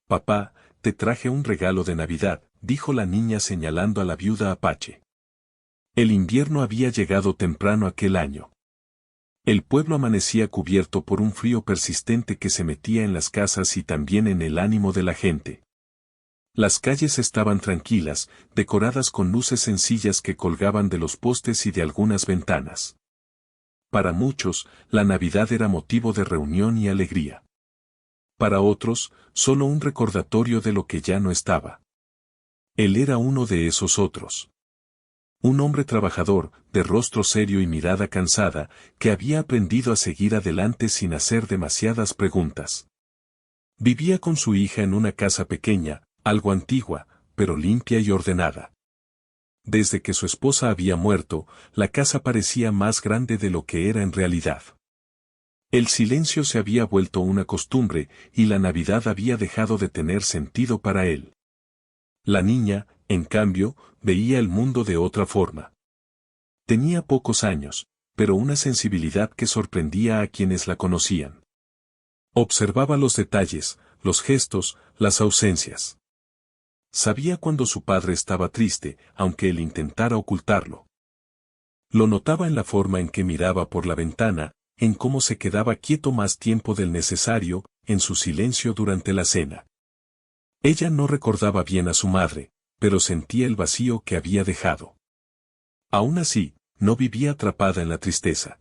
Papá, te traje un regalo de Navidad, dijo la niña señalando a la viuda Apache. El invierno había llegado temprano aquel año. El pueblo amanecía cubierto por un frío persistente que se metía en las casas y también en el ánimo de la gente. Las calles estaban tranquilas, decoradas con luces sencillas que colgaban de los postes y de algunas ventanas. Para muchos, la Navidad era motivo de reunión y alegría. Para otros, solo un recordatorio de lo que ya no estaba. Él era uno de esos otros. Un hombre trabajador, de rostro serio y mirada cansada, que había aprendido a seguir adelante sin hacer demasiadas preguntas. Vivía con su hija en una casa pequeña, algo antigua, pero limpia y ordenada. Desde que su esposa había muerto, la casa parecía más grande de lo que era en realidad. El silencio se había vuelto una costumbre, y la Navidad había dejado de tener sentido para él. La niña, en cambio, veía el mundo de otra forma. Tenía pocos años, pero una sensibilidad que sorprendía a quienes la conocían. Observaba los detalles, los gestos, las ausencias. Sabía cuando su padre estaba triste, aunque él intentara ocultarlo. Lo notaba en la forma en que miraba por la ventana, en cómo se quedaba quieto más tiempo del necesario, en su silencio durante la cena. Ella no recordaba bien a su madre, pero sentía el vacío que había dejado. Aún así, no vivía atrapada en la tristeza.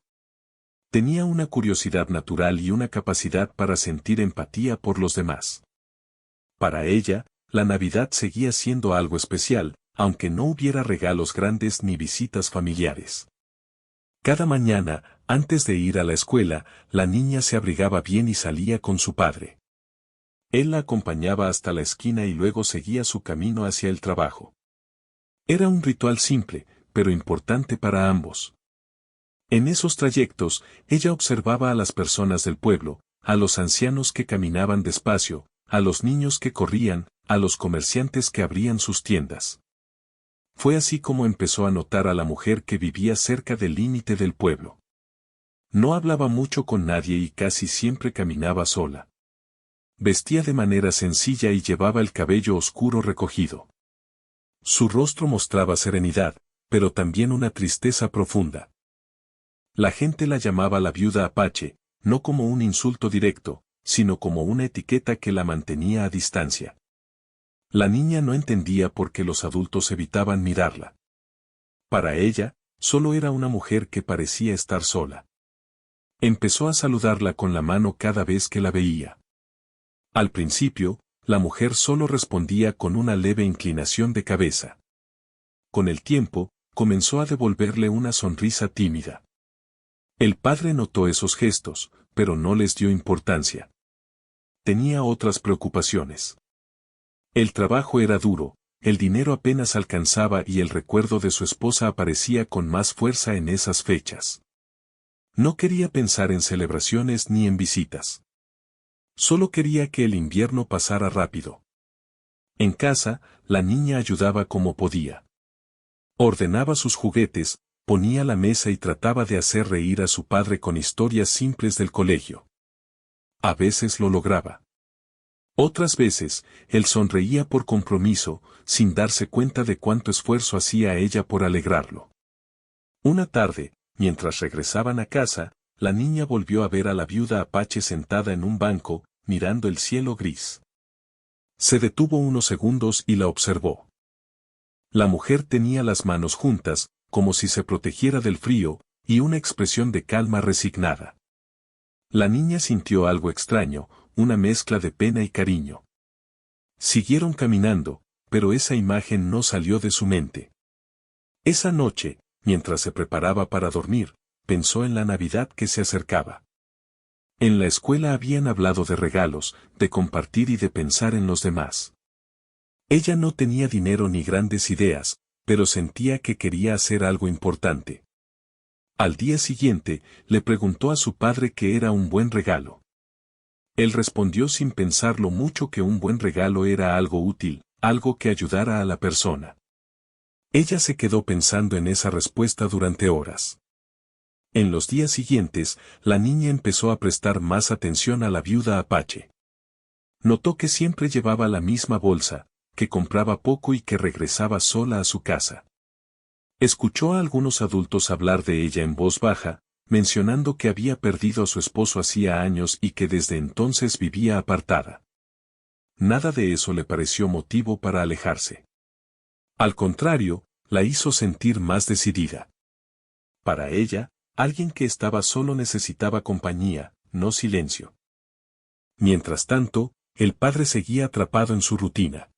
Tenía una curiosidad natural y una capacidad para sentir empatía por los demás. Para ella, la Navidad seguía siendo algo especial, aunque no hubiera regalos grandes ni visitas familiares. Cada mañana, antes de ir a la escuela, la niña se abrigaba bien y salía con su padre. Él la acompañaba hasta la esquina y luego seguía su camino hacia el trabajo. Era un ritual simple, pero importante para ambos. En esos trayectos, ella observaba a las personas del pueblo, a los ancianos que caminaban despacio, a los niños que corrían, a los comerciantes que abrían sus tiendas. Fue así como empezó a notar a la mujer que vivía cerca del límite del pueblo. No hablaba mucho con nadie y casi siempre caminaba sola. Vestía de manera sencilla y llevaba el cabello oscuro recogido. Su rostro mostraba serenidad, pero también una tristeza profunda. La gente la llamaba la viuda Apache, no como un insulto directo, sino como una etiqueta que la mantenía a distancia. La niña no entendía por qué los adultos evitaban mirarla. Para ella, solo era una mujer que parecía estar sola. Empezó a saludarla con la mano cada vez que la veía. Al principio, la mujer solo respondía con una leve inclinación de cabeza. Con el tiempo, comenzó a devolverle una sonrisa tímida. El padre notó esos gestos, pero no les dio importancia. Tenía otras preocupaciones. El trabajo era duro, el dinero apenas alcanzaba y el recuerdo de su esposa aparecía con más fuerza en esas fechas. No quería pensar en celebraciones ni en visitas. Solo quería que el invierno pasara rápido. En casa, la niña ayudaba como podía. Ordenaba sus juguetes, ponía la mesa y trataba de hacer reír a su padre con historias simples del colegio. A veces lo lograba. Otras veces, él sonreía por compromiso, sin darse cuenta de cuánto esfuerzo hacía ella por alegrarlo. Una tarde, mientras regresaban a casa, la niña volvió a ver a la viuda Apache sentada en un banco, mirando el cielo gris. Se detuvo unos segundos y la observó. La mujer tenía las manos juntas, como si se protegiera del frío, y una expresión de calma resignada. La niña sintió algo extraño, una mezcla de pena y cariño. Siguieron caminando, pero esa imagen no salió de su mente. Esa noche, mientras se preparaba para dormir, pensó en la Navidad que se acercaba. En la escuela habían hablado de regalos, de compartir y de pensar en los demás. Ella no tenía dinero ni grandes ideas, pero sentía que quería hacer algo importante. Al día siguiente, le preguntó a su padre qué era un buen regalo. Él respondió sin pensarlo mucho que un buen regalo era algo útil, algo que ayudara a la persona. Ella se quedó pensando en esa respuesta durante horas. En los días siguientes, la niña empezó a prestar más atención a la viuda Apache. Notó que siempre llevaba la misma bolsa, que compraba poco y que regresaba sola a su casa. Escuchó a algunos adultos hablar de ella en voz baja, mencionando que había perdido a su esposo hacía años y que desde entonces vivía apartada. Nada de eso le pareció motivo para alejarse. Al contrario, la hizo sentir más decidida. Para ella, alguien que estaba solo necesitaba compañía, no silencio. Mientras tanto, el padre seguía atrapado en su rutina.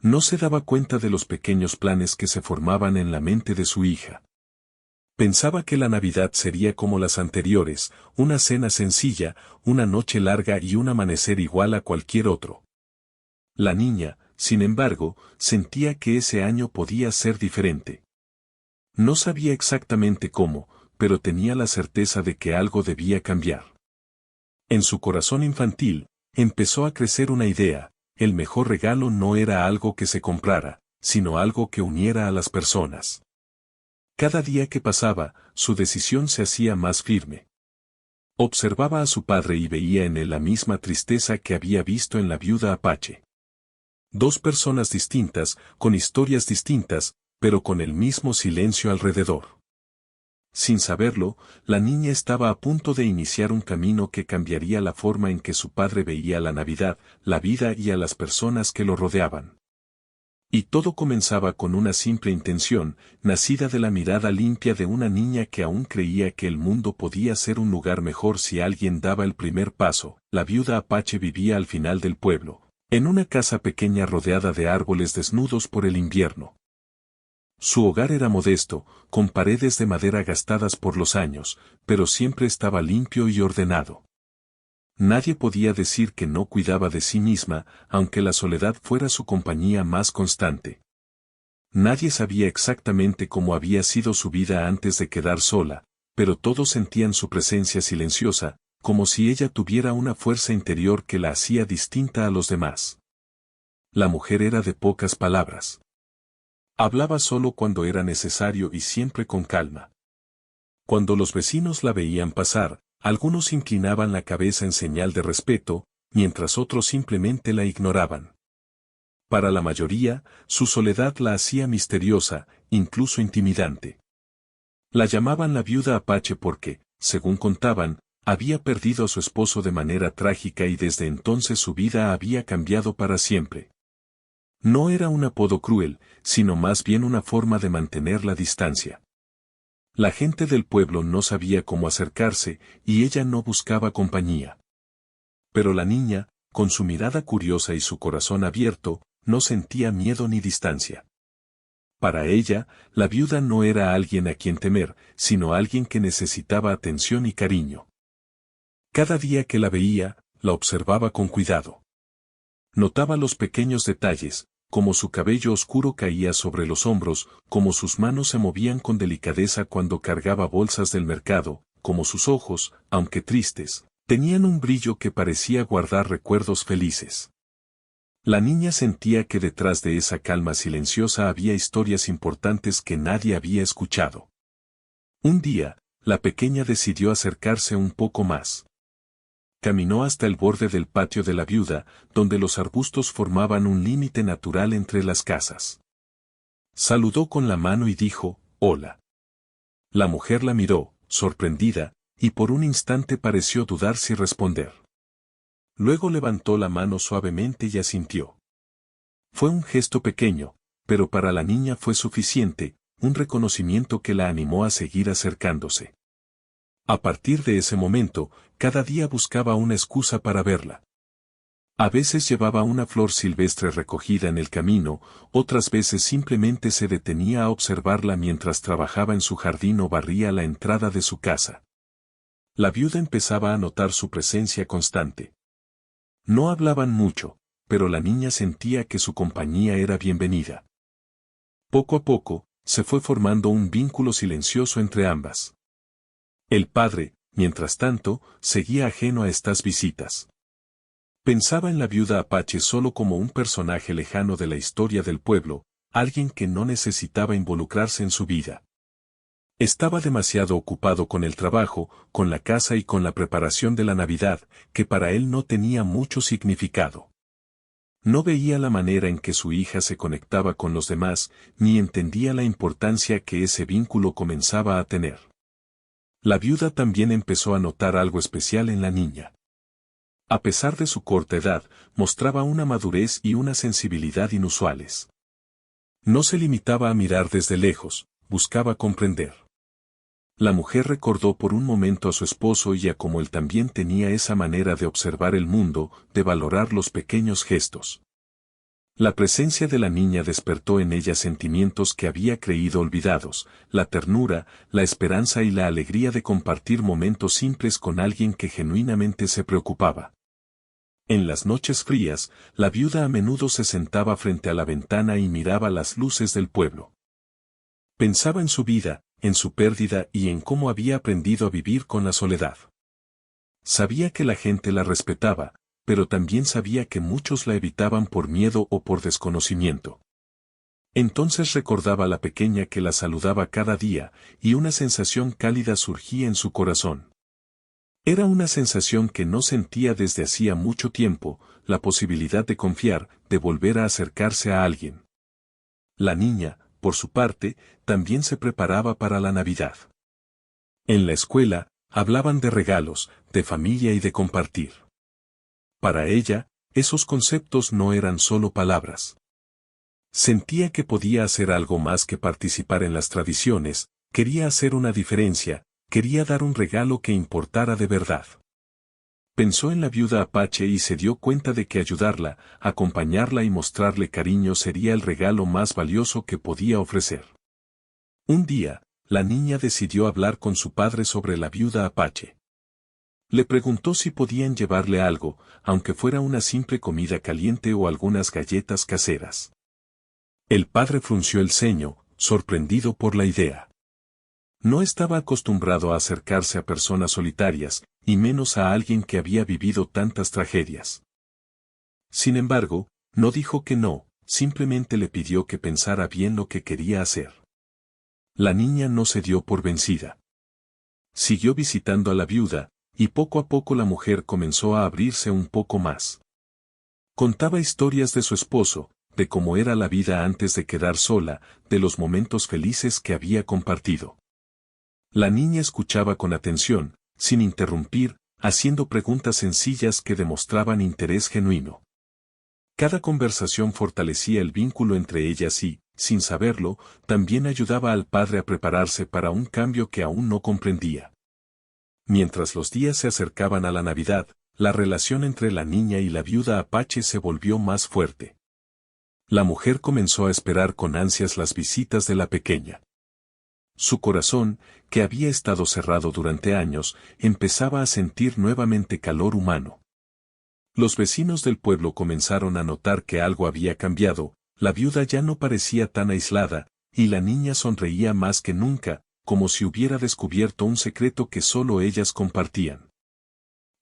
No se daba cuenta de los pequeños planes que se formaban en la mente de su hija. Pensaba que la Navidad sería como las anteriores, una cena sencilla, una noche larga y un amanecer igual a cualquier otro. La niña, sin embargo, sentía que ese año podía ser diferente. No sabía exactamente cómo, pero tenía la certeza de que algo debía cambiar. En su corazón infantil, empezó a crecer una idea: el mejor regalo no era algo que se comprara, sino algo que uniera a las personas. Cada día que pasaba, su decisión se hacía más firme. Observaba a su padre y veía en él la misma tristeza que había visto en la viuda Apache. Dos personas distintas, con historias distintas, pero con el mismo silencio alrededor. Sin saberlo, la niña estaba a punto de iniciar un camino que cambiaría la forma en que su padre veía la Navidad, la vida y a las personas que lo rodeaban. Y todo comenzaba con una simple intención, nacida de la mirada limpia de una niña que aún creía que el mundo podía ser un lugar mejor si alguien daba el primer paso. La viuda Apache vivía al final del pueblo, en una casa pequeña rodeada de árboles desnudos por el invierno. Su hogar era modesto, con paredes de madera gastadas por los años, pero siempre estaba limpio y ordenado. Nadie podía decir que no cuidaba de sí misma, aunque la soledad fuera su compañía más constante. Nadie sabía exactamente cómo había sido su vida antes de quedar sola, pero todos sentían su presencia silenciosa, como si ella tuviera una fuerza interior que la hacía distinta a los demás. La mujer era de pocas palabras. Hablaba solo cuando era necesario y siempre con calma. Cuando los vecinos la veían pasar, algunos inclinaban la cabeza en señal de respeto, mientras otros simplemente la ignoraban. Para la mayoría, su soledad la hacía misteriosa, incluso intimidante. La llamaban la viuda Apache porque, según contaban, había perdido a su esposo de manera trágica y desde entonces su vida había cambiado para siempre. No era un apodo cruel, sino más bien una forma de mantener la distancia. La gente del pueblo no sabía cómo acercarse, y ella no buscaba compañía. Pero la niña, con su mirada curiosa y su corazón abierto, no sentía miedo ni distancia. Para ella, la viuda no era alguien a quien temer, sino alguien que necesitaba atención y cariño. Cada día que la veía, la observaba con cuidado. Notaba los pequeños detalles, como su cabello oscuro caía sobre los hombros, como sus manos se movían con delicadeza cuando cargaba bolsas del mercado, como sus ojos, aunque tristes, tenían un brillo que parecía guardar recuerdos felices. La niña sentía que detrás de esa calma silenciosa había historias importantes que nadie había escuchado. Un día, la pequeña decidió acercarse un poco más. Caminó hasta el borde del patio de la viuda, donde los arbustos formaban un límite natural entre las casas. Saludó con la mano y dijo, «Hola». La mujer la miró, sorprendida, y por un instante pareció dudar si responder. Luego levantó la mano suavemente y asintió. Fue un gesto pequeño, pero para la niña fue suficiente, un reconocimiento que la animó a seguir acercándose. A partir de ese momento, cada día buscaba una excusa para verla. A veces llevaba una flor silvestre recogida en el camino, otras veces simplemente se detenía a observarla mientras trabajaba en su jardín o barría la entrada de su casa. La viuda empezaba a notar su presencia constante. No hablaban mucho, pero la niña sentía que su compañía era bienvenida. Poco a poco, se fue formando un vínculo silencioso entre ambas. El padre, mientras tanto, seguía ajeno a estas visitas. Pensaba en la viuda Apache solo como un personaje lejano de la historia del pueblo, alguien que no necesitaba involucrarse en su vida. Estaba demasiado ocupado con el trabajo, con la casa y con la preparación de la Navidad, que para él no tenía mucho significado. No veía la manera en que su hija se conectaba con los demás, ni entendía la importancia que ese vínculo comenzaba a tener. La viuda también empezó a notar algo especial en la niña. A pesar de su corta edad, mostraba una madurez y una sensibilidad inusuales. No se limitaba a mirar desde lejos, buscaba comprender. La mujer recordó por un momento a su esposo y a cómo él también tenía esa manera de observar el mundo, de valorar los pequeños gestos. La presencia de la niña despertó en ella sentimientos que había creído olvidados, la ternura, la esperanza y la alegría de compartir momentos simples con alguien que genuinamente se preocupaba. En las noches frías, la viuda a menudo se sentaba frente a la ventana y miraba las luces del pueblo. Pensaba en su vida, en su pérdida y en cómo había aprendido a vivir con la soledad. Sabía que la gente la respetaba, pero también sabía que muchos la evitaban por miedo o por desconocimiento. Entonces recordaba a la pequeña que la saludaba cada día, y una sensación cálida surgía en su corazón. Era una sensación que no sentía desde hacía mucho tiempo, la posibilidad de confiar, de volver a acercarse a alguien. La niña, por su parte, también se preparaba para la Navidad. En la escuela, hablaban de regalos, de familia y de compartir. Para ella, esos conceptos no eran solo palabras. Sentía que podía hacer algo más que participar en las tradiciones, quería hacer una diferencia, quería dar un regalo que importara de verdad. Pensó en la viuda Apache y se dio cuenta de que ayudarla, acompañarla y mostrarle cariño sería el regalo más valioso que podía ofrecer. Un día, la niña decidió hablar con su padre sobre la viuda Apache. Le preguntó si podían llevarle algo, aunque fuera una simple comida caliente o algunas galletas caseras. El padre frunció el ceño, sorprendido por la idea. No estaba acostumbrado a acercarse a personas solitarias, y menos a alguien que había vivido tantas tragedias. Sin embargo, no dijo que no, simplemente le pidió que pensara bien lo que quería hacer. La niña no se dio por vencida. Siguió visitando a la viuda, y poco a poco la mujer comenzó a abrirse un poco más. Contaba historias de su esposo, de cómo era la vida antes de quedar sola, de los momentos felices que había compartido. La niña escuchaba con atención, sin interrumpir, haciendo preguntas sencillas que demostraban interés genuino. Cada conversación fortalecía el vínculo entre ellas y, sin saberlo, también ayudaba al padre a prepararse para un cambio que aún no comprendía. Mientras los días se acercaban a la Navidad, la relación entre la niña y la viuda Apache se volvió más fuerte. La mujer comenzó a esperar con ansias las visitas de la pequeña. Su corazón, que había estado cerrado durante años, empezaba a sentir nuevamente calor humano. Los vecinos del pueblo comenzaron a notar que algo había cambiado, la viuda ya no parecía tan aislada, y la niña sonreía más que nunca, como si hubiera descubierto un secreto que solo ellas compartían.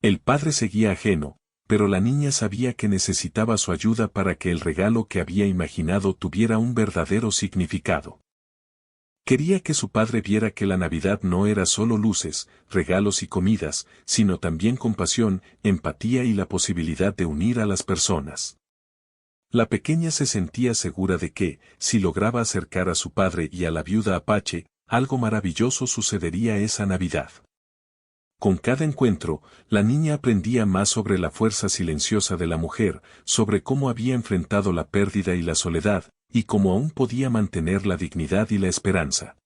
El padre seguía ajeno, pero la niña sabía que necesitaba su ayuda para que el regalo que había imaginado tuviera un verdadero significado. Quería que su padre viera que la Navidad no era solo luces, regalos y comidas, sino también compasión, empatía y la posibilidad de unir a las personas. La pequeña se sentía segura de que, si lograba acercar a su padre y a la viuda Apache, algo maravilloso sucedería esa Navidad. Con cada encuentro, la niña aprendía más sobre la fuerza silenciosa de la mujer, sobre cómo había enfrentado la pérdida y la soledad, y cómo aún podía mantener la dignidad y la esperanza.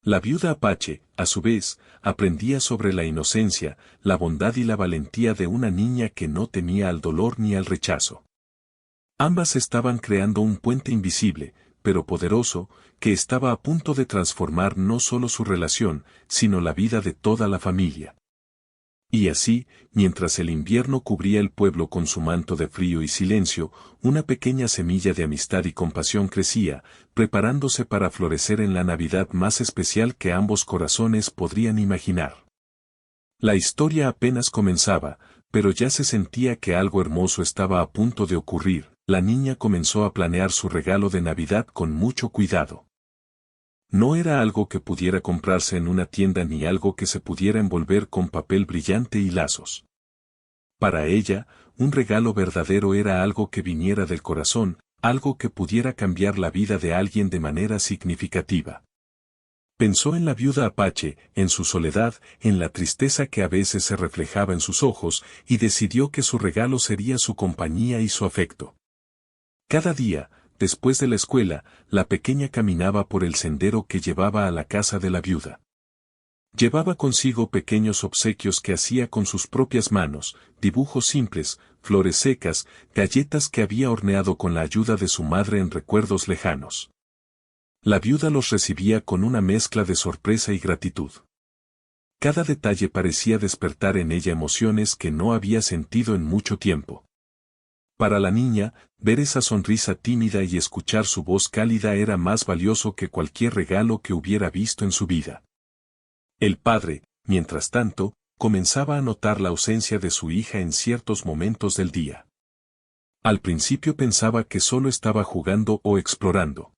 La viuda Apache, a su vez, aprendía sobre la inocencia, la bondad y la valentía de una niña que no temía al dolor ni al rechazo. Ambas estaban creando un puente invisible, pero poderoso, que estaba a punto de transformar no solo su relación, sino la vida de toda la familia. Y así, mientras el invierno cubría el pueblo con su manto de frío y silencio, una pequeña semilla de amistad y compasión crecía, preparándose para florecer en la Navidad más especial que ambos corazones podrían imaginar. La historia apenas comenzaba, pero ya se sentía que algo hermoso estaba a punto de ocurrir. La niña comenzó a planear su regalo de Navidad con mucho cuidado. No era algo que pudiera comprarse en una tienda ni algo que se pudiera envolver con papel brillante y lazos. Para ella, un regalo verdadero era algo que viniera del corazón, algo que pudiera cambiar la vida de alguien de manera significativa. Pensó en la viuda Apache, en su soledad, en la tristeza que a veces se reflejaba en sus ojos, y decidió que su regalo sería su compañía y su afecto. Cada día, después de la escuela, la pequeña caminaba por el sendero que llevaba a la casa de la viuda. Llevaba consigo pequeños obsequios que hacía con sus propias manos, dibujos simples, flores secas, galletas que había horneado con la ayuda de su madre en recuerdos lejanos. La viuda los recibía con una mezcla de sorpresa y gratitud. Cada detalle parecía despertar en ella emociones que no había sentido en mucho tiempo. Para la niña, ver esa sonrisa tímida y escuchar su voz cálida era más valioso que cualquier regalo que hubiera visto en su vida. El padre, mientras tanto, comenzaba a notar la ausencia de su hija en ciertos momentos del día. Al principio pensaba que solo estaba jugando o explorando.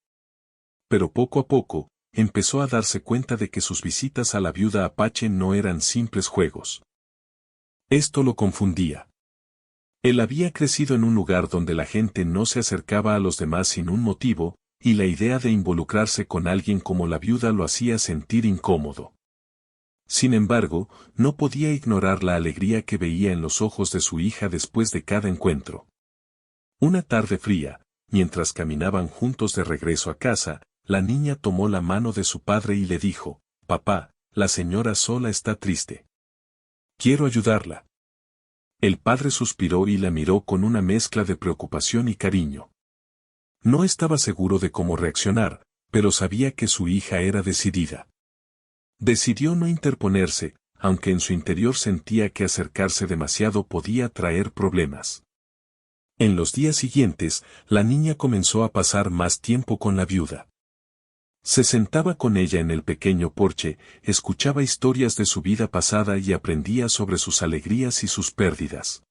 Pero poco a poco, empezó a darse cuenta de que sus visitas a la viuda Apache no eran simples juegos. Esto lo confundía. Él había crecido en un lugar donde la gente no se acercaba a los demás sin un motivo, y la idea de involucrarse con alguien como la viuda lo hacía sentir incómodo. Sin embargo, no podía ignorar la alegría que veía en los ojos de su hija después de cada encuentro. Una tarde fría, mientras caminaban juntos de regreso a casa, la niña tomó la mano de su padre y le dijo: «Papá, la señora Sola está triste. Quiero ayudarla». El padre suspiró y la miró con una mezcla de preocupación y cariño. No estaba seguro de cómo reaccionar, pero sabía que su hija era decidida. Decidió no interponerse, aunque en su interior sentía que acercarse demasiado podía traer problemas. En los días siguientes, la niña comenzó a pasar más tiempo con la viuda. Se sentaba con ella en el pequeño porche, escuchaba historias de su vida pasada y aprendía sobre sus alegrías y sus pérdidas.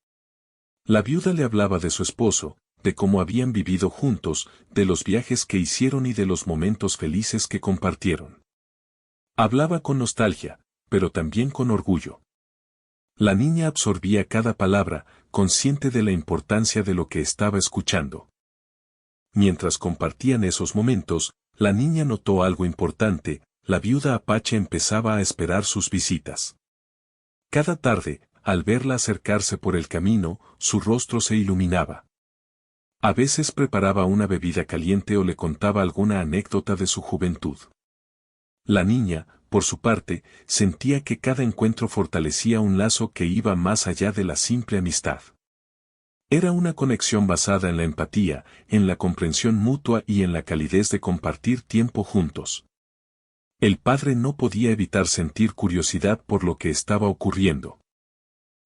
La viuda le hablaba de su esposo, de cómo habían vivido juntos, de los viajes que hicieron y de los momentos felices que compartieron. Hablaba con nostalgia, pero también con orgullo. La niña absorbía cada palabra, consciente de la importancia de lo que estaba escuchando. Mientras compartían esos momentos, la niña notó algo importante: la viuda Apache empezaba a esperar sus visitas. Cada tarde, al verla acercarse por el camino, su rostro se iluminaba. A veces preparaba una bebida caliente o le contaba alguna anécdota de su juventud. La niña, por su parte, sentía que cada encuentro fortalecía un lazo que iba más allá de la simple amistad. Era una conexión basada en la empatía, en la comprensión mutua y en la calidez de compartir tiempo juntos. El padre no podía evitar sentir curiosidad por lo que estaba ocurriendo.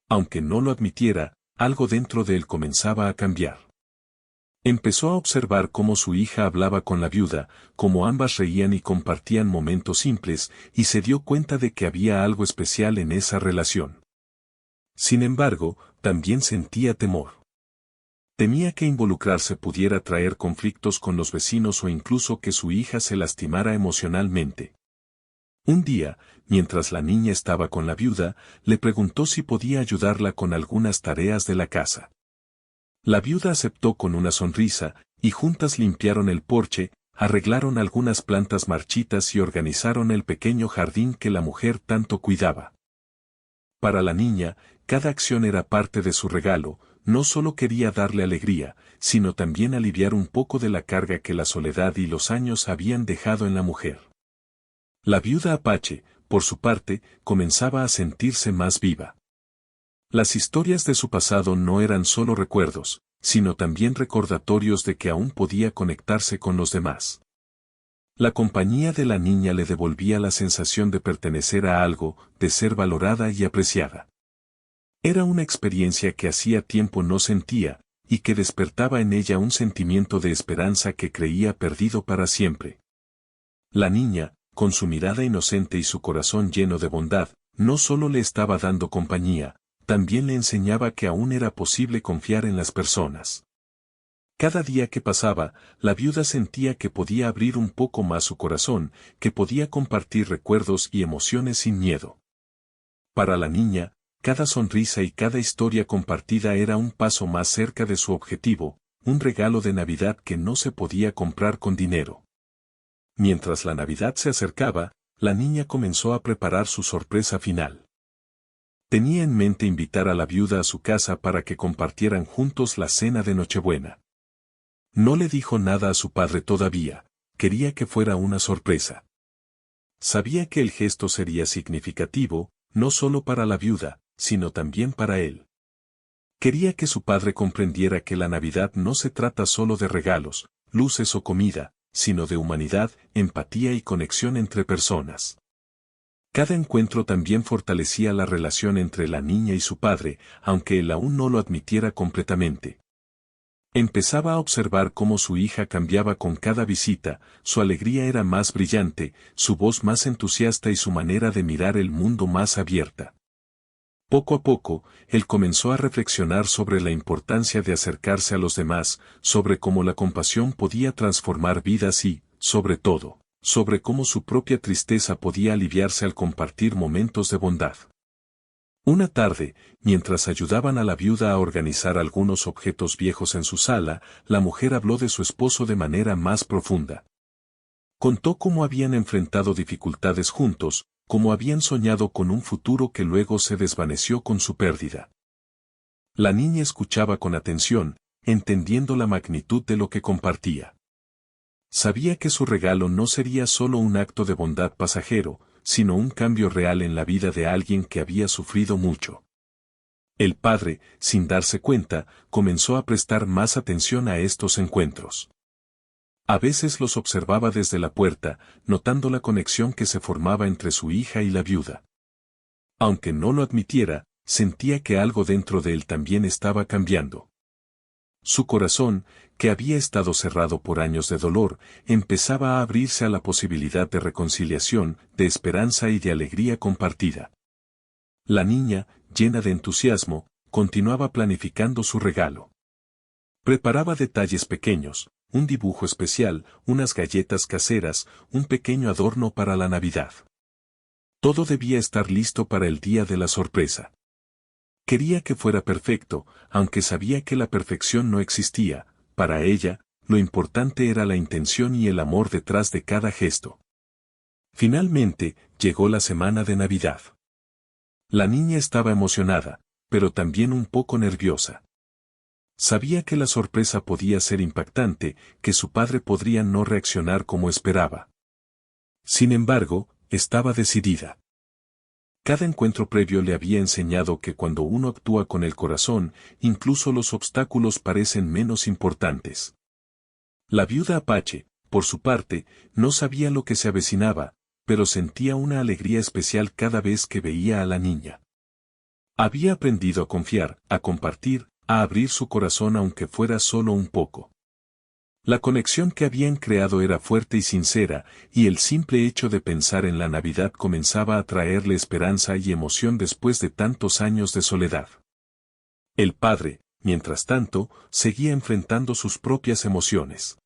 Aunque no lo admitiera, algo dentro de él comenzaba a cambiar. Empezó a observar cómo su hija hablaba con la viuda, cómo ambas reían y compartían momentos simples, y se dio cuenta de que había algo especial en esa relación. Sin embargo, también sentía temor. Temía que involucrarse pudiera traer conflictos con los vecinos o incluso que su hija se lastimara emocionalmente. Un día, mientras la niña estaba con la viuda, le preguntó si podía ayudarla con algunas tareas de la casa. La viuda aceptó con una sonrisa, y juntas limpiaron el porche, arreglaron algunas plantas marchitas y organizaron el pequeño jardín que la mujer tanto cuidaba. Para la niña, cada acción era parte de su regalo. No solo quería darle alegría, sino también aliviar un poco de la carga que la soledad y los años habían dejado en la mujer. La viuda Apache, por su parte, comenzaba a sentirse más viva. Las historias de su pasado no eran solo recuerdos, sino también recordatorios de que aún podía conectarse con los demás. La compañía de la niña le devolvía la sensación de pertenecer a algo, de ser valorada y apreciada. Era una experiencia que hacía tiempo no sentía, y que despertaba en ella un sentimiento de esperanza que creía perdido para siempre. La niña, con su mirada inocente y su corazón lleno de bondad, no solo le estaba dando compañía, también le enseñaba que aún era posible confiar en las personas. Cada día que pasaba, la viuda sentía que podía abrir un poco más su corazón, que podía compartir recuerdos y emociones sin miedo. Para la niña, cada sonrisa y cada historia compartida era un paso más cerca de su objetivo, un regalo de Navidad que no se podía comprar con dinero. Mientras la Navidad se acercaba, la niña comenzó a preparar su sorpresa final. Tenía en mente invitar a la viuda a su casa para que compartieran juntos la cena de Nochebuena. No le dijo nada a su padre todavía, quería que fuera una sorpresa. Sabía que el gesto sería significativo, no solo para la viuda, sino también para él. Quería que su padre comprendiera que la Navidad no se trata solo de regalos, luces o comida, sino de humanidad, empatía y conexión entre personas. Cada encuentro también fortalecía la relación entre la niña y su padre, aunque él aún no lo admitiera completamente. Empezaba a observar cómo su hija cambiaba con cada visita, su alegría era más brillante, su voz más entusiasta y su manera de mirar el mundo más abierta. Poco a poco, él comenzó a reflexionar sobre la importancia de acercarse a los demás, sobre cómo la compasión podía transformar vidas y, sobre todo, sobre cómo su propia tristeza podía aliviarse al compartir momentos de bondad. Una tarde, mientras ayudaban a la viuda a organizar algunos objetos viejos en su sala, la mujer habló de su esposo de manera más profunda. Contó cómo habían enfrentado dificultades juntos, cómo habían soñado con un futuro que luego se desvaneció con su pérdida. La niña escuchaba con atención, entendiendo la magnitud de lo que compartía. Sabía que su regalo no sería solo un acto de bondad pasajero, sino un cambio real en la vida de alguien que había sufrido mucho. El padre, sin darse cuenta, comenzó a prestar más atención a estos encuentros. A veces los observaba desde la puerta, notando la conexión que se formaba entre su hija y la viuda. Aunque no lo admitiera, sentía que algo dentro de él también estaba cambiando. Su corazón, que había estado cerrado por años de dolor, empezaba a abrirse a la posibilidad de reconciliación, de esperanza y de alegría compartida. La niña, llena de entusiasmo, continuaba planificando su regalo. Preparaba detalles pequeños, un dibujo especial, unas galletas caseras, un pequeño adorno para la Navidad. Todo debía estar listo para el día de la sorpresa. Quería que fuera perfecto, aunque sabía que la perfección no existía. Para ella, lo importante era la intención y el amor detrás de cada gesto. Finalmente, llegó la semana de Navidad. La niña estaba emocionada, pero también un poco nerviosa. Sabía que la sorpresa podía ser impactante, que su padre podría no reaccionar como esperaba. Sin embargo, estaba decidida. Cada encuentro previo le había enseñado que cuando uno actúa con el corazón, incluso los obstáculos parecen menos importantes. La viuda Apache, por su parte, no sabía lo que se avecinaba, pero sentía una alegría especial cada vez que veía a la niña. Había aprendido a confiar, a compartir, a abrir su corazón aunque fuera solo un poco. La conexión que habían creado era fuerte y sincera, y el simple hecho de pensar en la Navidad comenzaba a traerle esperanza y emoción después de tantos años de soledad. El padre, mientras tanto, seguía enfrentando sus propias emociones.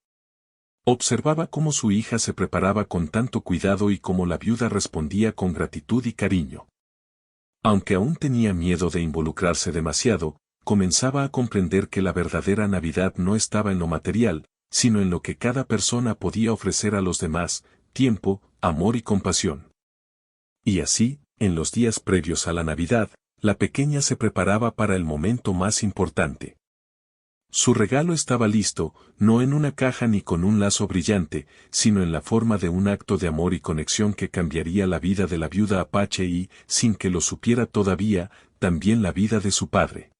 Observaba cómo su hija se preparaba con tanto cuidado y cómo la viuda respondía con gratitud y cariño. Aunque aún tenía miedo de involucrarse demasiado, comenzaba a comprender que la verdadera Navidad no estaba en lo material, sino en lo que cada persona podía ofrecer a los demás: tiempo, amor y compasión. Y así, en los días previos a la Navidad, la pequeña se preparaba para el momento más importante. Su regalo estaba listo, no en una caja ni con un lazo brillante, sino en la forma de un acto de amor y conexión que cambiaría la vida de la viuda Apache y, sin que lo supiera todavía, también la vida de su padre.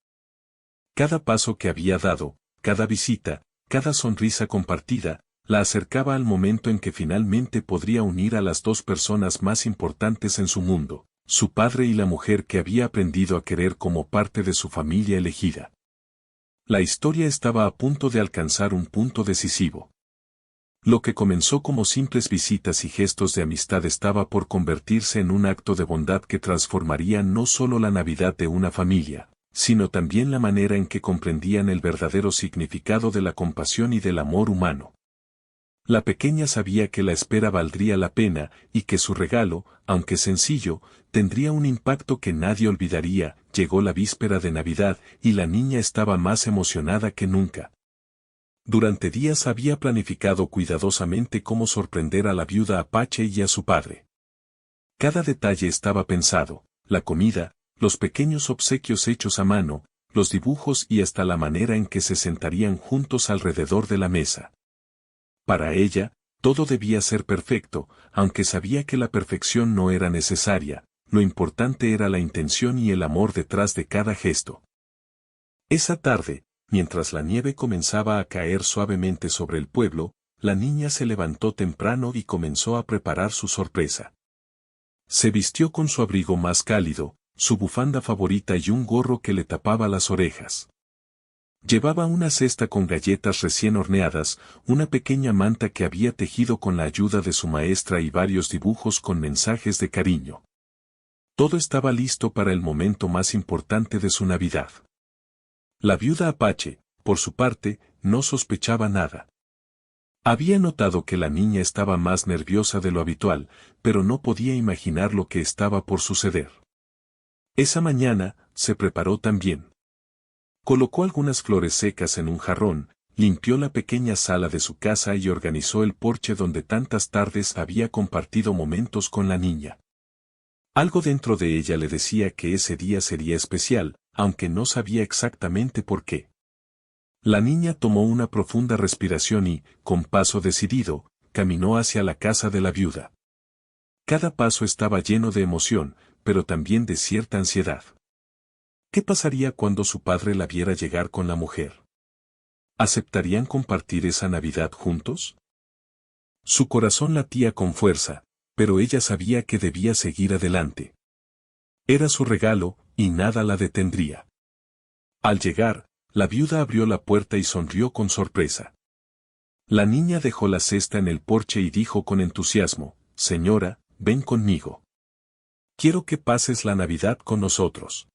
Cada paso que había dado, cada visita, cada sonrisa compartida, la acercaba al momento en que finalmente podría unir a las dos personas más importantes en su mundo, su padre y la mujer que había aprendido a querer como parte de su familia elegida. La historia estaba a punto de alcanzar un punto decisivo. Lo que comenzó como simples visitas y gestos de amistad estaba por convertirse en un acto de bondad que transformaría no solo la Navidad de una familia, sino también la manera en que comprendían el verdadero significado de la compasión y del amor humano. La pequeña sabía que la espera valdría la pena y que su regalo, aunque sencillo, tendría un impacto que nadie olvidaría. Llegó la víspera de Navidad y la niña estaba más emocionada que nunca. Durante días había planificado cuidadosamente cómo sorprender a la viuda Apache y a su padre. Cada detalle estaba pensado: la comida, los pequeños obsequios hechos a mano, los dibujos y hasta la manera en que se sentarían juntos alrededor de la mesa. Para ella, todo debía ser perfecto, aunque sabía que la perfección no era necesaria. Lo importante era la intención y el amor detrás de cada gesto. Esa tarde, mientras la nieve comenzaba a caer suavemente sobre el pueblo, la niña se levantó temprano y comenzó a preparar su sorpresa. Se vistió con su abrigo más cálido, su bufanda favorita y un gorro que le tapaba las orejas. Llevaba una cesta con galletas recién horneadas, una pequeña manta que había tejido con la ayuda de su maestra y varios dibujos con mensajes de cariño. Todo estaba listo para el momento más importante de su Navidad. La viuda Apache, por su parte, no sospechaba nada. Había notado que la niña estaba más nerviosa de lo habitual, pero no podía imaginar lo que estaba por suceder. Esa mañana, se preparó también. Colocó algunas flores secas en un jarrón, limpió la pequeña sala de su casa y organizó el porche donde tantas tardes había compartido momentos con la niña. Algo dentro de ella le decía que ese día sería especial, aunque no sabía exactamente por qué. La niña tomó una profunda respiración y, con paso decidido, caminó hacia la casa de la viuda. Cada paso estaba lleno de emoción, pero también de cierta ansiedad. ¿Qué pasaría cuando su padre la viera llegar con la mujer? ¿Aceptarían compartir esa Navidad juntos? Su corazón latía con fuerza, pero ella sabía que debía seguir adelante. Era su regalo, y nada la detendría. Al llegar, la viuda abrió la puerta y sonrió con sorpresa. La niña dejó la cesta en el porche y dijo con entusiasmo: «Señora, ven conmigo. Quiero que pases la Navidad con nosotros».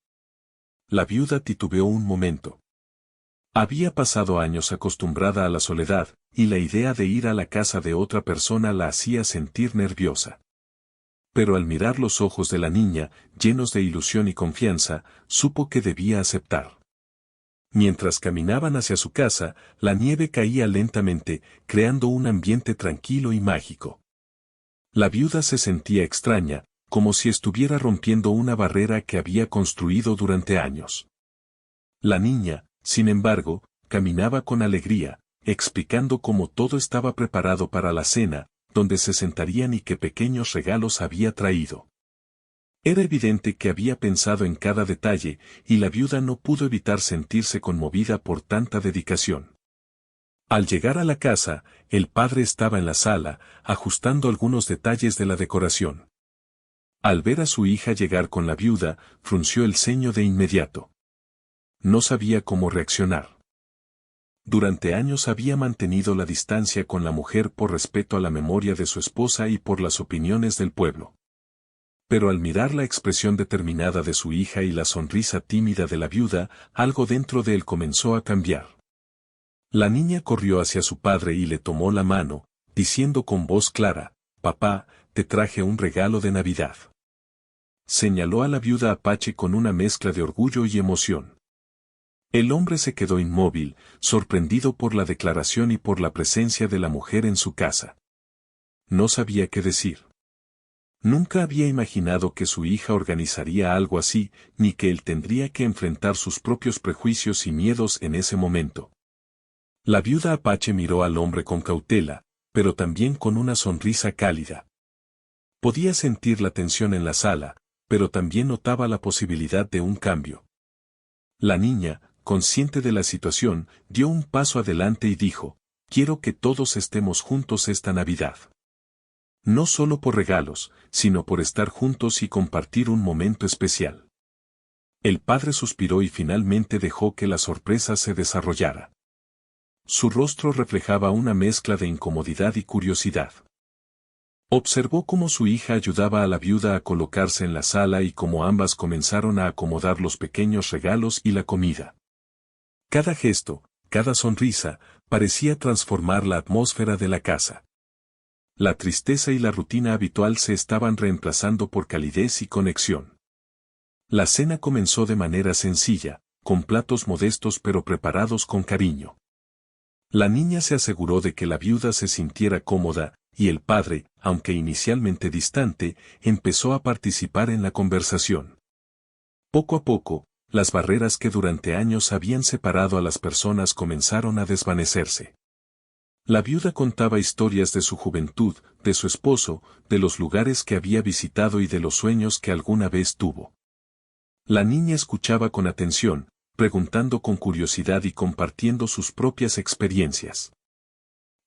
La viuda titubeó un momento. Había pasado años acostumbrada a la soledad, y la idea de ir a la casa de otra persona la hacía sentir nerviosa. Pero al mirar los ojos de la niña, llenos de ilusión y confianza, supo que debía aceptar. Mientras caminaban hacia su casa, la nieve caía lentamente, creando un ambiente tranquilo y mágico. La viuda se sentía extraña, como si estuviera rompiendo una barrera que había construido durante años. La niña, sin embargo, caminaba con alegría, explicando cómo todo estaba preparado para la cena, donde se sentarían y qué pequeños regalos había traído. Era evidente que había pensado en cada detalle, y la viuda no pudo evitar sentirse conmovida por tanta dedicación. Al llegar a la casa, el padre estaba en la sala, ajustando algunos detalles de la decoración. Al ver a su hija llegar con la viuda, frunció el ceño de inmediato. No sabía cómo reaccionar. Durante años había mantenido la distancia con la mujer por respeto a la memoria de su esposa y por las opiniones del pueblo. Pero al mirar la expresión determinada de su hija y la sonrisa tímida de la viuda, algo dentro de él comenzó a cambiar. La niña corrió hacia su padre y le tomó la mano, diciendo con voz clara: «Papá, te traje un regalo de Navidad». Señaló a la viuda Apache con una mezcla de orgullo y emoción. El hombre se quedó inmóvil, sorprendido por la declaración y por la presencia de la mujer en su casa. No sabía qué decir. Nunca había imaginado que su hija organizaría algo así, ni que él tendría que enfrentar sus propios prejuicios y miedos en ese momento. La viuda Apache miró al hombre con cautela, pero también con una sonrisa cálida. Podía sentir la tensión en la sala, pero también notaba la posibilidad de un cambio. La niña, consciente de la situación, dio un paso adelante y dijo: «Quiero que todos estemos juntos esta Navidad. No solo por regalos, sino por estar juntos y compartir un momento especial». El padre suspiró y finalmente dejó que la sorpresa se desarrollara. Su rostro reflejaba una mezcla de incomodidad y curiosidad. Observó cómo su hija ayudaba a la viuda a colocarse en la sala y cómo ambas comenzaron a acomodar los pequeños regalos y la comida. Cada gesto, cada sonrisa, parecía transformar la atmósfera de la casa. La tristeza y la rutina habitual se estaban reemplazando por calidez y conexión. La cena comenzó de manera sencilla, con platos modestos pero preparados con cariño. La niña se aseguró de que la viuda se sintiera cómoda, y el padre, aunque inicialmente distante, empezó a participar en la conversación. Poco a poco, las barreras que durante años habían separado a las personas comenzaron a desvanecerse. La viuda contaba historias de su juventud, de su esposo, de los lugares que había visitado y de los sueños que alguna vez tuvo. La niña escuchaba con atención, preguntando con curiosidad y compartiendo sus propias experiencias.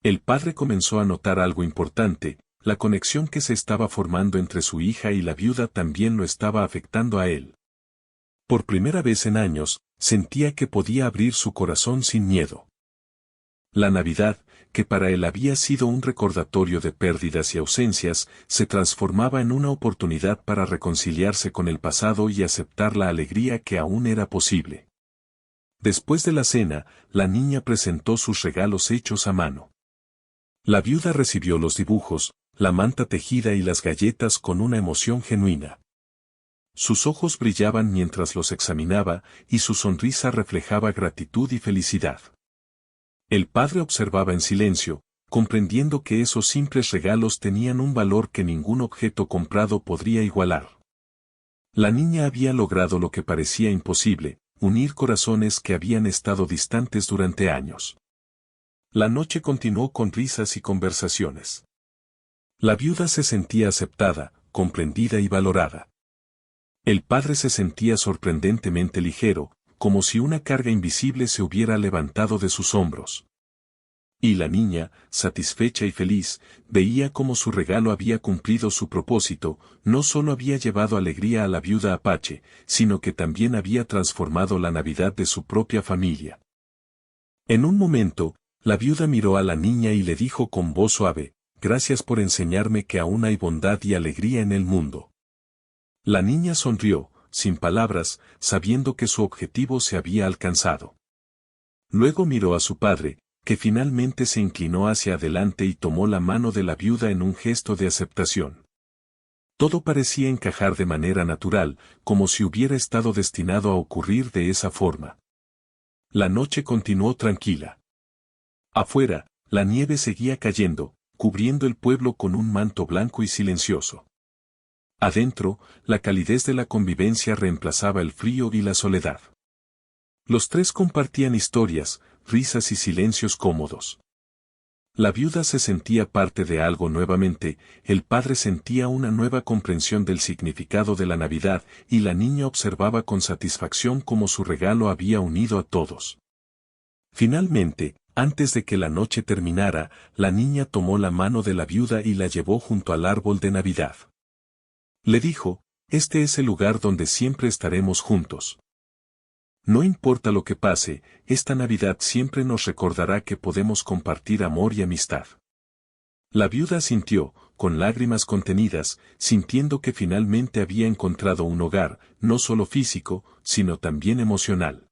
El padre comenzó a notar algo importante: la conexión que se estaba formando entre su hija y la viuda también lo estaba afectando a él. Por primera vez en años, sentía que podía abrir su corazón sin miedo. La Navidad, que para él había sido un recordatorio de pérdidas y ausencias, se transformaba en una oportunidad para reconciliarse con el pasado y aceptar la alegría que aún era posible. Después de la cena, la niña presentó sus regalos hechos a mano. La viuda recibió los dibujos, la manta tejida y las galletas con una emoción genuina. Sus ojos brillaban mientras los examinaba, y su sonrisa reflejaba gratitud y felicidad. El padre observaba en silencio, comprendiendo que esos simples regalos tenían un valor que ningún objeto comprado podría igualar. La niña había logrado lo que parecía imposible: unir corazones que habían estado distantes durante años. La noche continuó con risas y conversaciones. La viuda se sentía aceptada, comprendida y valorada. El padre se sentía sorprendentemente ligero, como si una carga invisible se hubiera levantado de sus hombros. Y la niña, satisfecha y feliz, veía cómo su regalo había cumplido su propósito: no solo había llevado alegría a la viuda Apache, sino que también había transformado la Navidad de su propia familia. En un momento, la viuda miró a la niña y le dijo con voz suave: «Gracias por enseñarme que aún hay bondad y alegría en el mundo». La niña sonrió, sin palabras, sabiendo que su objetivo se había alcanzado. Luego miró a su padre, que finalmente se inclinó hacia adelante y tomó la mano de la viuda en un gesto de aceptación. Todo parecía encajar de manera natural, como si hubiera estado destinado a ocurrir de esa forma. La noche continuó tranquila. Afuera, la nieve seguía cayendo, cubriendo el pueblo con un manto blanco y silencioso. Adentro, la calidez de la convivencia reemplazaba el frío y la soledad. Los tres compartían historias, risas y silencios cómodos. La viuda se sentía parte de algo nuevamente, el padre sentía una nueva comprensión del significado de la Navidad, y la niña observaba con satisfacción cómo su regalo había unido a todos. Finalmente, antes de que la noche terminara, la niña tomó la mano de la viuda y la llevó junto al árbol de Navidad. Le dijo: «Este es el lugar donde siempre estaremos juntos. No importa lo que pase, esta Navidad siempre nos recordará que podemos compartir amor y amistad». La viuda asintió, con lágrimas contenidas, sintiendo que finalmente había encontrado un hogar, no solo físico, sino también emocional.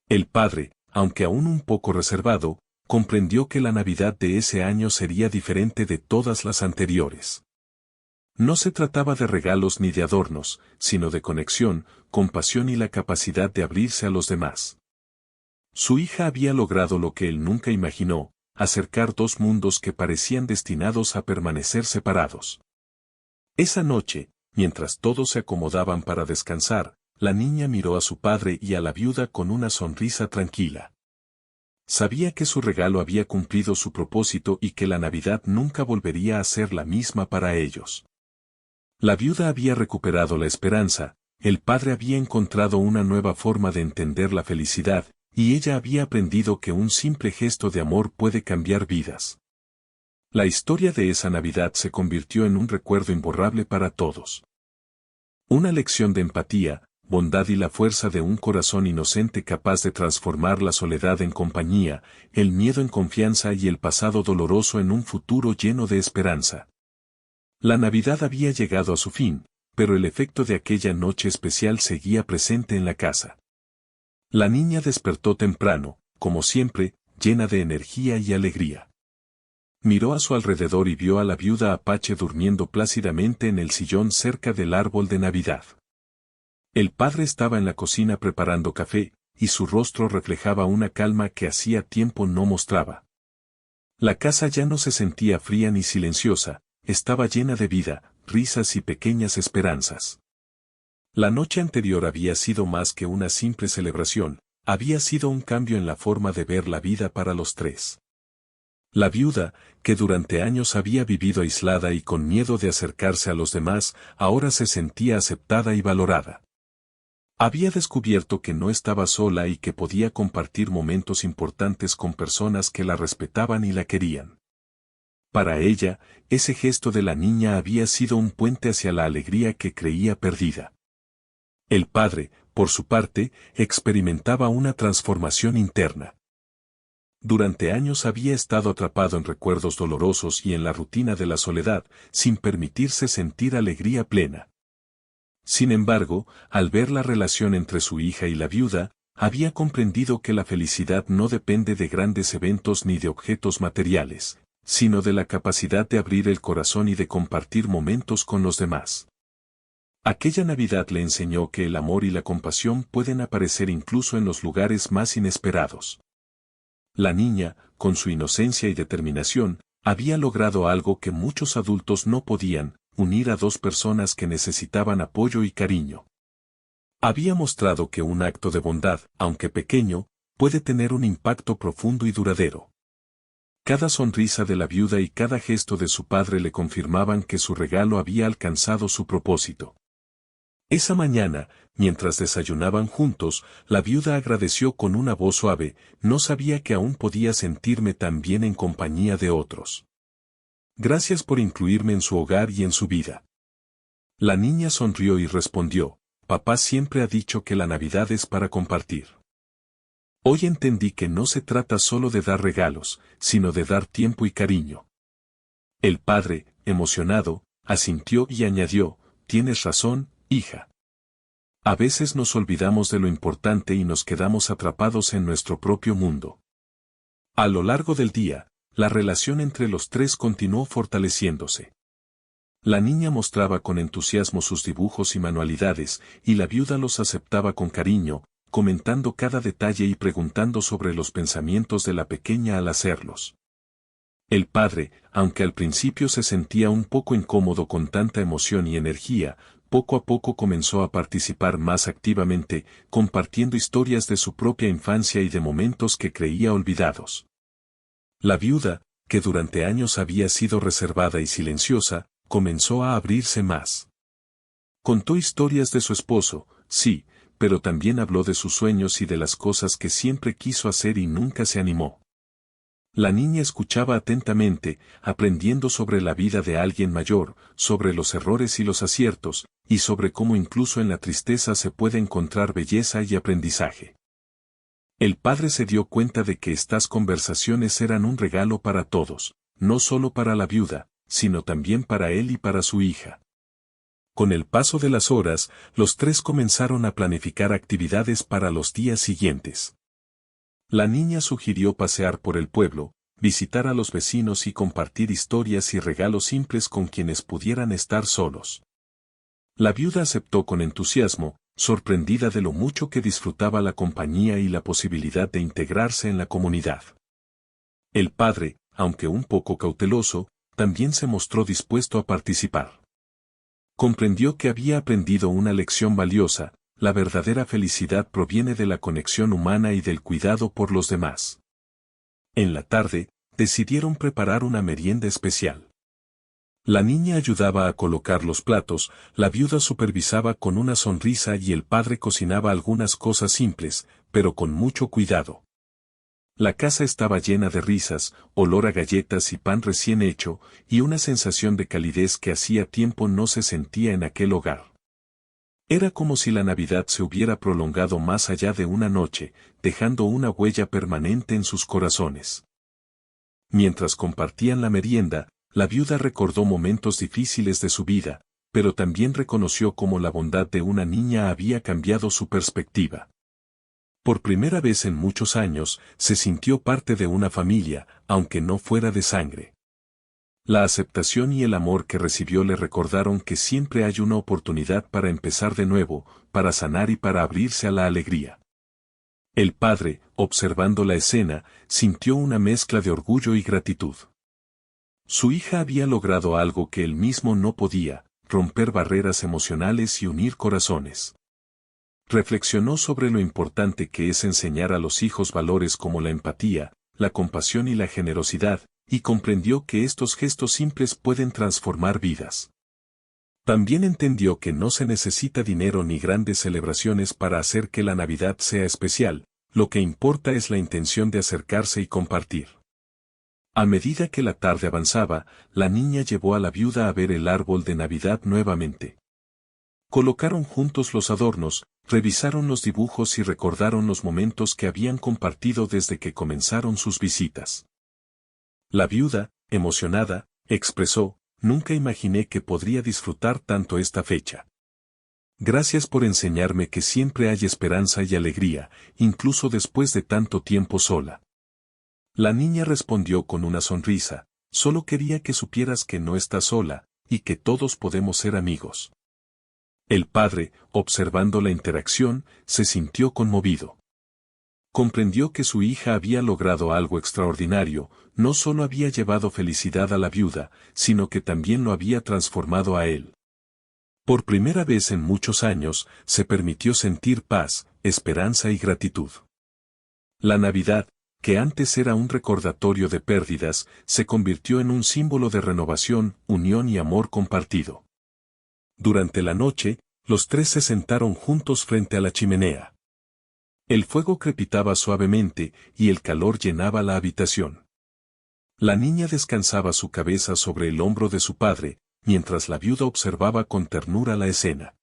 El padre, aunque aún un poco reservado, comprendió que la Navidad de ese año sería diferente de todas las anteriores. No se trataba de regalos ni de adornos, sino de conexión, compasión y la capacidad de abrirse a los demás. Su hija había logrado lo que él nunca imaginó: acercar dos mundos que parecían destinados a permanecer separados. Esa noche, mientras todos se acomodaban para descansar, la niña miró a su padre y a la viuda con una sonrisa tranquila. Sabía que su regalo había cumplido su propósito y que la Navidad nunca volvería a ser la misma para ellos. La viuda había recuperado la esperanza, el padre había encontrado una nueva forma de entender la felicidad, y ella había aprendido que un simple gesto de amor puede cambiar vidas. La historia de esa Navidad se convirtió en un recuerdo imborrable para todos. Una lección de empatía, bondad y la fuerza de un corazón inocente capaz de transformar la soledad en compañía, el miedo en confianza y el pasado doloroso en un futuro lleno de esperanza. La Navidad había llegado a su fin, pero el efecto de aquella noche especial seguía presente en la casa. La niña despertó temprano, como siempre, llena de energía y alegría. Miró a su alrededor y vio a la viuda Apache durmiendo plácidamente en el sillón cerca del árbol de Navidad. El padre estaba en la cocina preparando café, y su rostro reflejaba una calma que hacía tiempo no mostraba. La casa ya no se sentía fría ni silenciosa, estaba llena de vida, risas y pequeñas esperanzas. La noche anterior había sido más que una simple celebración, había sido un cambio en la forma de ver la vida para los tres. La viuda, que durante años había vivido aislada y con miedo de acercarse a los demás, ahora se sentía aceptada y valorada. Había descubierto que no estaba sola y que podía compartir momentos importantes con personas que la respetaban y la querían. Para ella, ese gesto de la niña había sido un puente hacia la alegría que creía perdida. El padre, por su parte, experimentaba una transformación interna. Durante años había estado atrapado en recuerdos dolorosos y en la rutina de la soledad, sin permitirse sentir alegría plena. Sin embargo, al ver la relación entre su hija y la viuda, había comprendido que la felicidad no depende de grandes eventos ni de objetos materiales, sino de la capacidad de abrir el corazón y de compartir momentos con los demás. Aquella Navidad le enseñó que el amor y la compasión pueden aparecer incluso en los lugares más inesperados. La niña, con su inocencia y determinación, había logrado algo que muchos adultos no podían: unir a dos personas que necesitaban apoyo y cariño. Había mostrado que un acto de bondad, aunque pequeño, puede tener un impacto profundo y duradero. Cada sonrisa de la viuda y cada gesto de su padre le confirmaban que su regalo había alcanzado su propósito. Esa mañana, mientras desayunaban juntos, la viuda agradeció con una voz suave: no sabía que aún podía sentirme tan bien en compañía de otros. Gracias por incluirme en su hogar y en su vida. La niña sonrió y respondió: papá siempre ha dicho que la Navidad es para compartir. Hoy entendí que no se trata solo de dar regalos, sino de dar tiempo y cariño. El padre, emocionado, asintió y añadió: tienes razón, hija. A veces nos olvidamos de lo importante y nos quedamos atrapados en nuestro propio mundo. A lo largo del día, la relación entre los tres continuó fortaleciéndose. La niña mostraba con entusiasmo sus dibujos y manualidades, y la viuda los aceptaba con cariño, comentando cada detalle y preguntando sobre los pensamientos de la pequeña al hacerlos. El padre, aunque al principio se sentía un poco incómodo con tanta emoción y energía, poco a poco comenzó a participar más activamente, compartiendo historias de su propia infancia y de momentos que creía olvidados. La viuda, que durante años había sido reservada y silenciosa, comenzó a abrirse más. Contó historias de su esposo, sí, pero también habló de sus sueños y de las cosas que siempre quiso hacer y nunca se animó. La niña escuchaba atentamente, aprendiendo sobre la vida de alguien mayor, sobre los errores y los aciertos, y sobre cómo incluso en la tristeza se puede encontrar belleza y aprendizaje. El padre se dio cuenta de que estas conversaciones eran un regalo para todos, no solo para la viuda, sino también para él y para su hija. Con el paso de las horas, los tres comenzaron a planificar actividades para los días siguientes. La niña sugirió pasear por el pueblo, visitar a los vecinos y compartir historias y regalos simples con quienes pudieran estar solos. La viuda aceptó con entusiasmo, sorprendida de lo mucho que disfrutaba la compañía y la posibilidad de integrarse en la comunidad. El padre, aunque un poco cauteloso, también se mostró dispuesto a participar. Comprendió que había aprendido una lección valiosa: la verdadera felicidad proviene de la conexión humana y del cuidado por los demás. En la tarde, decidieron preparar una merienda especial. La niña ayudaba a colocar los platos, la viuda supervisaba con una sonrisa y el padre cocinaba algunas cosas simples, pero con mucho cuidado. La casa estaba llena de risas, olor a galletas y pan recién hecho, y una sensación de calidez que hacía tiempo no se sentía en aquel hogar. Era como si la Navidad se hubiera prolongado más allá de una noche, dejando una huella permanente en sus corazones. Mientras compartían la merienda, la viuda recordó momentos difíciles de su vida, pero también reconoció cómo la bondad de una niña había cambiado su perspectiva. Por primera vez en muchos años, se sintió parte de una familia, aunque no fuera de sangre. La aceptación y el amor que recibió le recordaron que siempre hay una oportunidad para empezar de nuevo, para sanar y para abrirse a la alegría. El padre, observando la escena, sintió una mezcla de orgullo y gratitud. Su hija había logrado algo que él mismo no podía, romper barreras emocionales y unir corazones. Reflexionó sobre lo importante que es enseñar a los hijos valores como la empatía, la compasión y la generosidad, y comprendió que estos gestos simples pueden transformar vidas. También entendió que no se necesita dinero ni grandes celebraciones para hacer que la Navidad sea especial, lo que importa es la intención de acercarse y compartir. A medida que la tarde avanzaba, la niña llevó a la viuda a ver el árbol de Navidad nuevamente. Colocaron juntos los adornos, revisaron los dibujos y recordaron los momentos que habían compartido desde que comenzaron sus visitas. La viuda, emocionada, expresó: «Nunca imaginé que podría disfrutar tanto esta fecha. Gracias por enseñarme que siempre hay esperanza y alegría, incluso después de tanto tiempo sola». La niña respondió con una sonrisa: «Solo quería que supieras que no estás sola, y que todos podemos ser amigos». El padre, observando la interacción, se sintió conmovido. Comprendió que su hija había logrado algo extraordinario, no solo había llevado felicidad a la viuda, sino que también lo había transformado a él. Por primera vez en muchos años, se permitió sentir paz, esperanza y gratitud. La Navidad, que antes era un recordatorio de pérdidas, se convirtió en un símbolo de renovación, unión y amor compartido. Durante la noche, los tres se sentaron juntos frente a la chimenea. El fuego crepitaba suavemente, y el calor llenaba la habitación. La niña descansaba su cabeza sobre el hombro de su padre, mientras la viuda observaba con ternura la escena.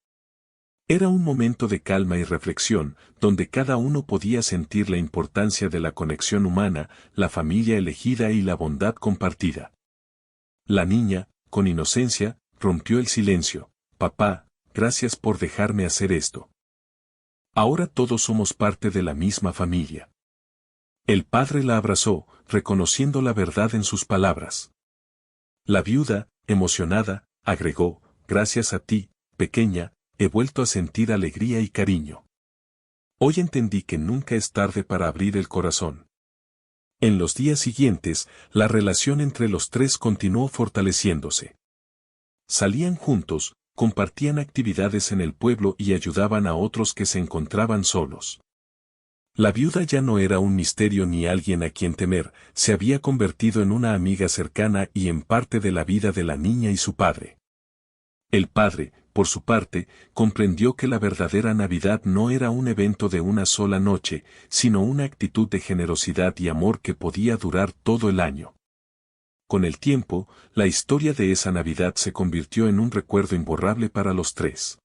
Era un momento de calma y reflexión, donde cada uno podía sentir la importancia de la conexión humana, la familia elegida y la bondad compartida. La niña, con inocencia, rompió el silencio: «Papá, gracias por dejarme hacer esto. Ahora todos somos parte de la misma familia». El padre la abrazó, reconociendo la verdad en sus palabras. La viuda, emocionada, agregó: «Gracias a ti, pequeña, he vuelto a sentir alegría y cariño. Hoy entendí que nunca es tarde para abrir el corazón». En los días siguientes, la relación entre los tres continuó fortaleciéndose. Salían juntos, compartían actividades en el pueblo y ayudaban a otros que se encontraban solos. La viuda ya no era un misterio ni alguien a quien temer, se había convertido en una amiga cercana y en parte de la vida de la niña y su padre. El padre, por su parte, comprendió que la verdadera Navidad no era un evento de una sola noche, sino una actitud de generosidad y amor que podía durar todo el año. Con el tiempo, la historia de esa Navidad se convirtió en un recuerdo imborrable para los tres.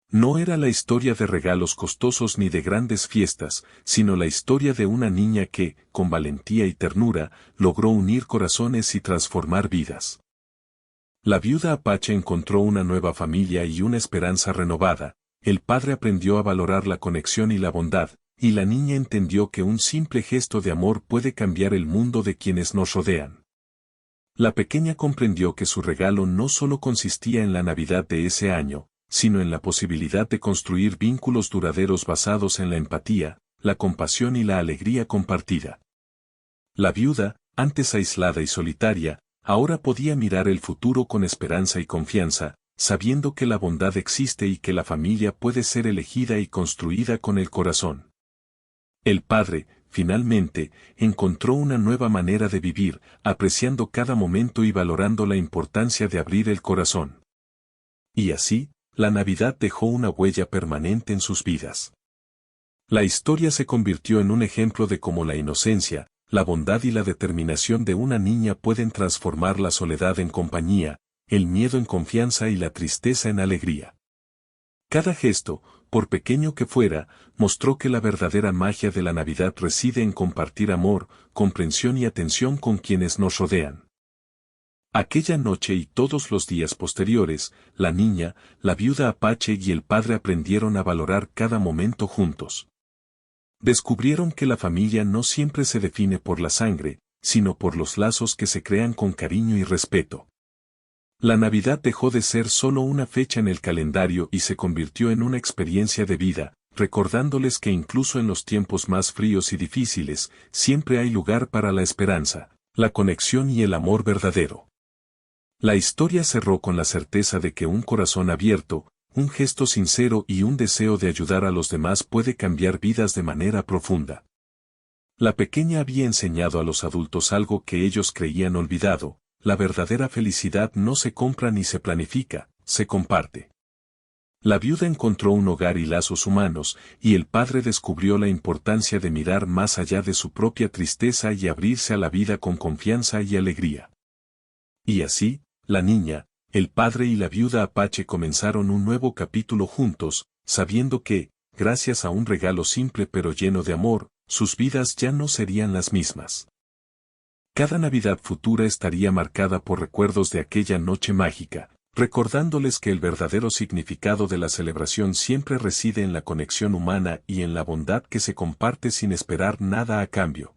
No era la historia de regalos costosos ni de grandes fiestas, sino la historia de una niña que, con valentía y ternura, logró unir corazones y transformar vidas. La viuda Apache encontró una nueva familia y una esperanza renovada, el padre aprendió a valorar la conexión y la bondad, y la niña entendió que un simple gesto de amor puede cambiar el mundo de quienes nos rodean. La pequeña comprendió que su regalo no solo consistía en la Navidad de ese año, sino en la posibilidad de construir vínculos duraderos basados en la empatía, la compasión y la alegría compartida. La viuda, antes aislada y solitaria, ahora podía mirar el futuro con esperanza y confianza, sabiendo que la bondad existe y que la familia puede ser elegida y construida con el corazón. El padre, finalmente, encontró una nueva manera de vivir, apreciando cada momento y valorando la importancia de abrir el corazón. Y así, la Navidad dejó una huella permanente en sus vidas. La historia se convirtió en un ejemplo de cómo la inocencia, la bondad y la determinación de una niña pueden transformar la soledad en compañía, el miedo en confianza y la tristeza en alegría. Cada gesto, por pequeño que fuera, mostró que la verdadera magia de la Navidad reside en compartir amor, comprensión y atención con quienes nos rodean. Aquella noche y todos los días posteriores, la niña, la viuda Apache y el padre aprendieron a valorar cada momento juntos. Descubrieron que la familia no siempre se define por la sangre, sino por los lazos que se crean con cariño y respeto. La Navidad dejó de ser solo una fecha en el calendario y se convirtió en una experiencia de vida, recordándoles que incluso en los tiempos más fríos y difíciles, siempre hay lugar para la esperanza, la conexión y el amor verdadero. La historia cerró con la certeza de que un corazón abierto, un gesto sincero y un deseo de ayudar a los demás puede cambiar vidas de manera profunda. La pequeña había enseñado a los adultos algo que ellos creían olvidado: la verdadera felicidad no se compra ni se planifica, se comparte. La viuda encontró un hogar y lazos humanos, y el padre descubrió la importancia de mirar más allá de su propia tristeza y abrirse a la vida con confianza y alegría. Y así, la niña, el padre y la viuda Apache comenzaron un nuevo capítulo juntos, sabiendo que, gracias a un regalo simple pero lleno de amor, sus vidas ya no serían las mismas. Cada Navidad futura estaría marcada por recuerdos de aquella noche mágica, recordándoles que el verdadero significado de la celebración siempre reside en la conexión humana y en la bondad que se comparte sin esperar nada a cambio.